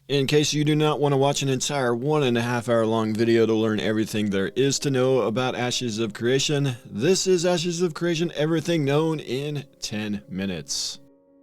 In case you do not want to watch an entire 1.5 hour long video to learn everything there is to know about Ashes of Creation, this is Ashes of Creation Everything Known in 10 minutes.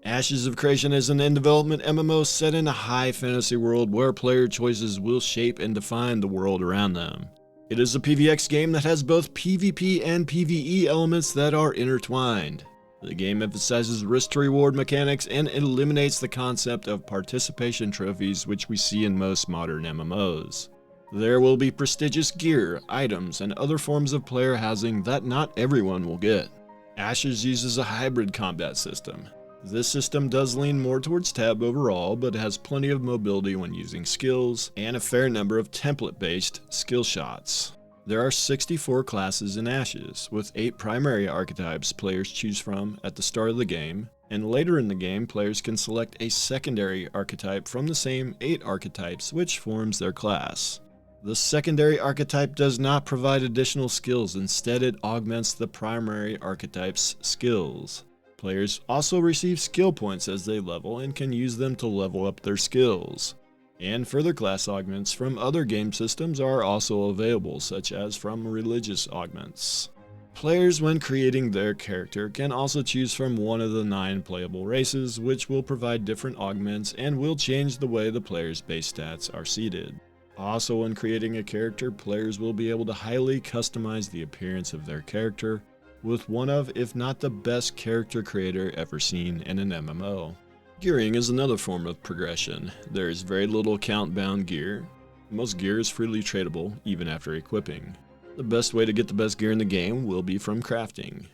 Ashes of Creation is an in-development MMO set in a high fantasy world where player choices will shape and define the world around them. It is a PVX game that has both PvP and PvE elements that are intertwined. The game emphasizes risk-to-reward mechanics and eliminates the concept of participation trophies which we see in most modern MMOs. There will be prestigious gear, items, and other forms of player housing that not everyone will get. Ashes uses a hybrid combat system. This system does lean more towards tab overall, but has plenty of mobility when using skills, and a fair number of template-based skill shots. There are 64 classes in Ashes, with 8 primary archetypes players choose from at the start of the game, and later in the game players can select a secondary archetype from the same 8 archetypes which forms their class. The secondary archetype does not provide additional skills, instead it augments the primary archetype's skills. Players also receive skill points as they level and can use them to level up their skills. And further class augments from other game systems are also available, such as from religious augments. Players, when creating their character, can also choose from one of the 9 playable races, which will provide different augments and will change the way the player's base stats are seated. Also, when creating a character, players will be able to highly customize the appearance of their character, with one of, if not the best character creator ever seen in an MMO. Gearing is another form of progression. There is very little count-bound gear. Most gear is freely tradable, even after equipping. The best way to get the best gear in the game will be from crafting.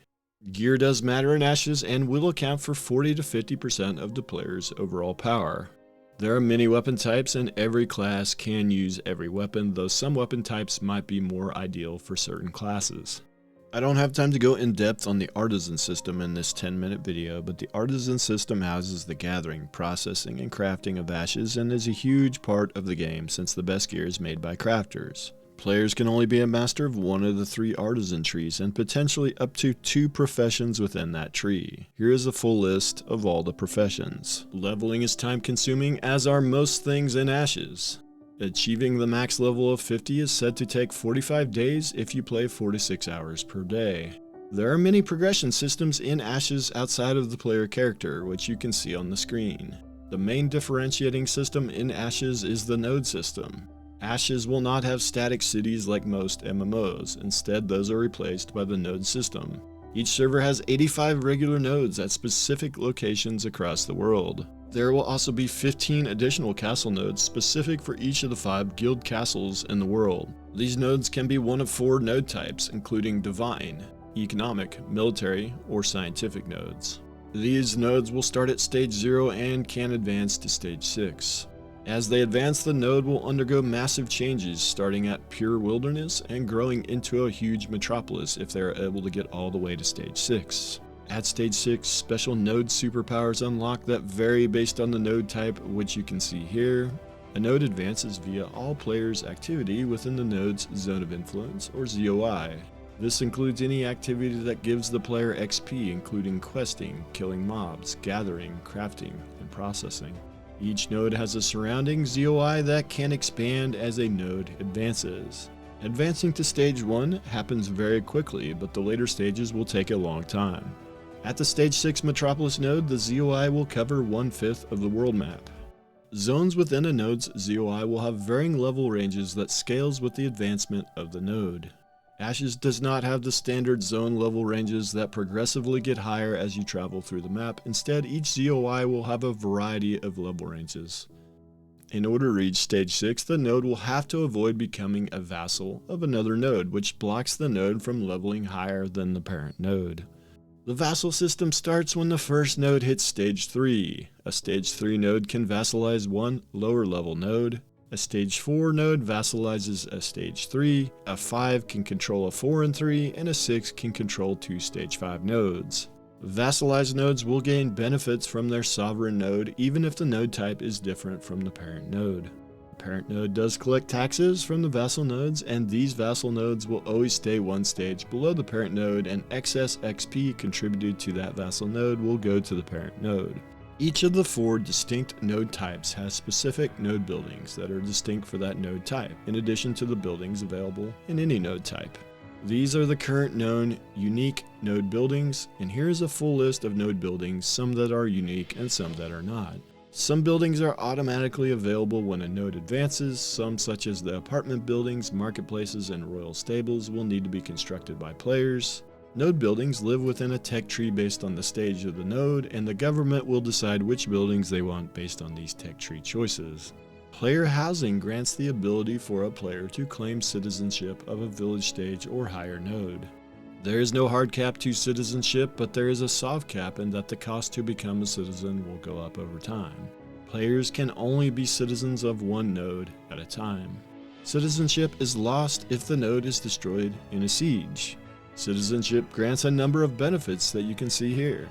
Gear does matter in Ashes and will account for 40 to 50% of the player's overall power. There are many weapon types and every class can use every weapon, though some weapon types might be more ideal for certain classes. I don't have time to go in depth on the artisan system in this 10-minute video, but the artisan system houses the gathering, processing, and crafting of ashes and is a huge part of the game since the best gear is made by crafters. Players can only be a master of one of the 3 artisan trees and potentially up to 2 professions within that tree. Here is a full list of all the professions. Leveling is time consuming, as are most things in Ashes. Achieving the max level of 50 is said to take 45 days if you play 46 hours per day. There are many progression systems in Ashes outside of the player character, which you can see on the screen. The main differentiating system in Ashes is the node system. Ashes will not have static cities like most MMOs, instead those are replaced by the node system. Each server has 85 regular nodes at specific locations across the world. There will also be 15 additional castle nodes specific for each of the 5 guild castles in the world. These nodes can be one of 4 node types, including divine, economic, military, or scientific nodes. These nodes will start at stage 0 and can advance to stage 6. As they advance, the node will undergo massive changes, starting at pure wilderness and growing into a huge metropolis if they are able to get all the way to stage 6. At stage 6, special node superpowers unlock that vary based on the node type, which you can see here. A node advances via all players' activity within the node's zone of influence, or ZOI. This includes any activity that gives the player XP, including questing, killing mobs, gathering, crafting, and processing. Each node has a surrounding ZOI that can expand as a node advances. Advancing to stage 1 happens very quickly, but the later stages will take a long time. At the stage 6 Metropolis node, the ZOI will cover 1/5 of the world map. Zones within a node's ZOI will have varying level ranges that scales with the advancement of the node. Ashes does not have the standard zone level ranges that progressively get higher as you travel through the map. Instead, each ZOI will have a variety of level ranges. In order to reach stage 6, the node will have to avoid becoming a vassal of another node, which blocks the node from leveling higher than the parent node. The vassal system starts when the first node hits stage 3. A stage 3 node can vassalize one lower level node. A stage 4 node vassalizes a stage 3, a 5 can control a 4 and 3, and a 6 can control 2 stage 5 nodes. Vassalized nodes will gain benefits from their sovereign node even if the node type is different from the parent node. The parent node does collect taxes from the vassal nodes, and these vassal nodes will always stay one stage below the parent node, and excess XP contributed to that vassal node will go to the parent node. Each of the 4 distinct node types has specific node buildings that are distinct for that node type, in addition to the buildings available in any node type. These are the current known unique node buildings, and here is a full list of node buildings, some that are unique and some that are not. Some buildings are automatically available when a node advances, some such as the apartment buildings, marketplaces, and royal stables will need to be constructed by players. Node buildings live within a tech tree based on the stage of the node, and the government will decide which buildings they want based on these tech tree choices. Player housing grants the ability for a player to claim citizenship of a village stage or higher node. There is no hard cap to citizenship, but there is a soft cap in that the cost to become a citizen will go up over time. Players can only be citizens of one node at a time. Citizenship is lost if the node is destroyed in a siege. Citizenship grants a number of benefits that you can see here.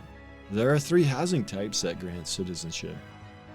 There are 3 housing types that grant citizenship: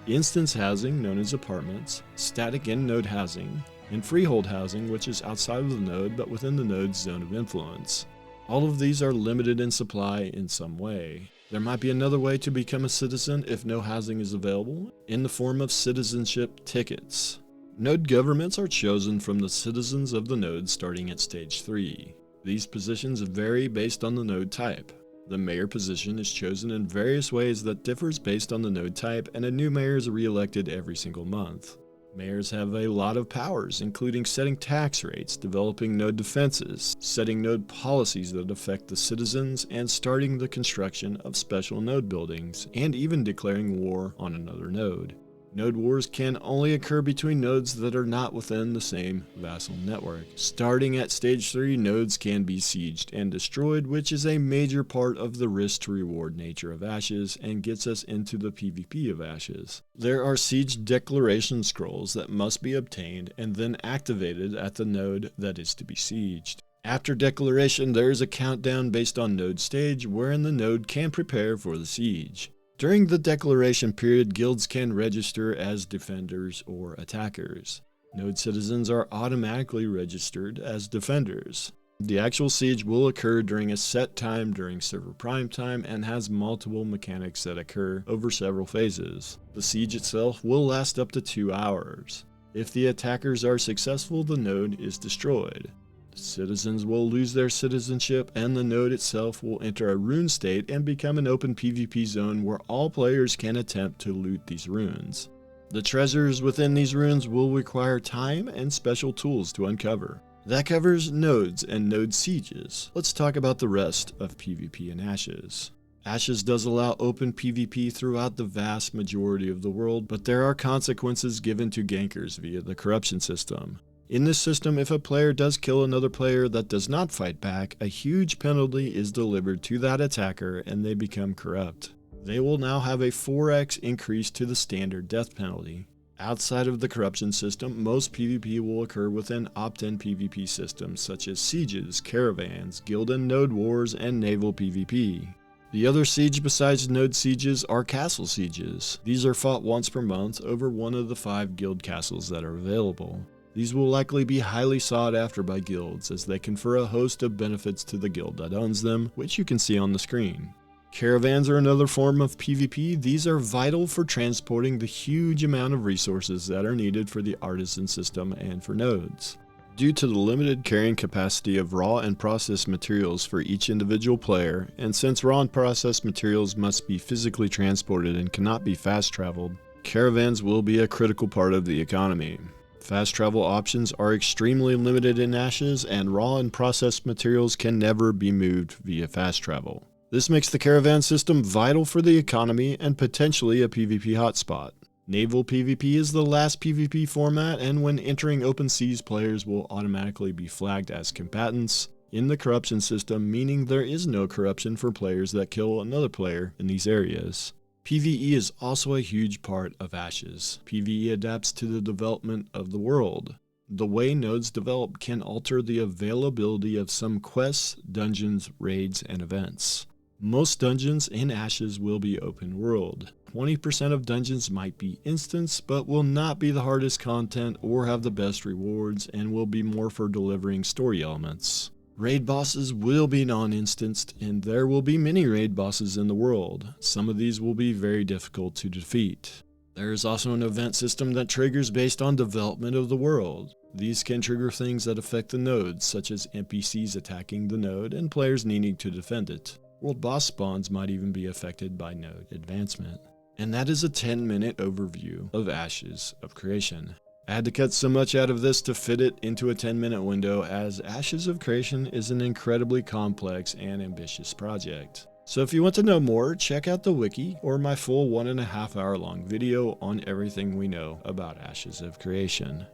instance housing, known as apartments, static in-node housing, and freehold housing, which is outside of the node but within the node's zone of influence. All of these are limited in supply in some way. There might be another way to become a citizen if no housing is available, in the form of citizenship tickets. Node governments are chosen from the citizens of the node starting at stage 3. These positions vary based on the node type. The mayor position is chosen in various ways that differs based on the node type, and a new mayor is re-elected every single month. Mayors have a lot of powers, including setting tax rates, developing node defenses, setting node policies that affect the citizens, and starting the construction of special node buildings, and even declaring war on another node. Node wars can only occur between nodes that are not within the same vassal network. Starting at stage 3, nodes can be sieged and destroyed, which is a major part of the risk to reward nature of Ashes and gets us into the PvP of Ashes. There are siege declaration scrolls that must be obtained and then activated at the node that is to be sieged. After declaration, there is a countdown based on node stage wherein the node can prepare for the siege. During the declaration period, guilds can register as defenders or attackers. Node citizens are automatically registered as defenders. The actual siege will occur during a set time during server prime time and has multiple mechanics that occur over several phases. The siege itself will last up to 2 hours. If the attackers are successful, the node is destroyed. Citizens will lose their citizenship, and the node itself will enter a rune state and become an open PvP zone where all players can attempt to loot these runes. The treasures within these runes will require time and special tools to uncover. That covers nodes and node sieges. Let's talk about the rest of PvP in Ashes. Ashes does allow open PvP throughout the vast majority of the world, but there are consequences given to gankers via the corruption system. In this system, if a player does kill another player that does not fight back, a huge penalty is delivered to that attacker and they become corrupt. They will now have a 4x increase to the standard death penalty. Outside of the corruption system, most PvP will occur within opt-in PvP systems such as sieges, caravans, guild and node wars, and naval PvP. The other siege besides node sieges are castle sieges. These are fought once per month over one of the 5 guild castles that are available. These will likely be highly sought after by guilds as they confer a host of benefits to the guild that owns them, which you can see on the screen. Caravans are another form of PvP. These are vital for transporting the huge amount of resources that are needed for the artisan system and for nodes. Due to the limited carrying capacity of raw and processed materials for each individual player, and since raw and processed materials must be physically transported and cannot be fast traveled, caravans will be a critical part of the economy. Fast travel options are extremely limited in Ashes, and raw and processed materials can never be moved via fast travel. This makes the caravan system vital for the economy and potentially a PvP hotspot. Naval PvP is the last PvP format, and when entering open seas, players will automatically be flagged as combatants in the corruption system, meaning there is no corruption for players that kill another player in these areas. PvE is also a huge part of Ashes. PvE adapts to the development of the world. The way nodes develop can alter the availability of some quests, dungeons, raids, and events. Most dungeons in Ashes will be open world. 20% of dungeons might be instance, but will not be the hardest content or have the best rewards, and will be more for delivering story elements. Raid bosses will be non-instanced, and there will be many raid bosses in the world. Some of these will be very difficult to defeat. There is also an event system that triggers based on development of the world. These can trigger things that affect the nodes, such as NPCs attacking the node and players needing to defend it. World boss spawns might even be affected by node advancement. And that is a 10-minute overview of Ashes of Creation. I had to cut so much out of this to fit it into a 10-minute window, as Ashes of Creation is an incredibly complex and ambitious project. So if you want to know more, check out the wiki or my full 1.5 hour long video on everything we know about Ashes of Creation.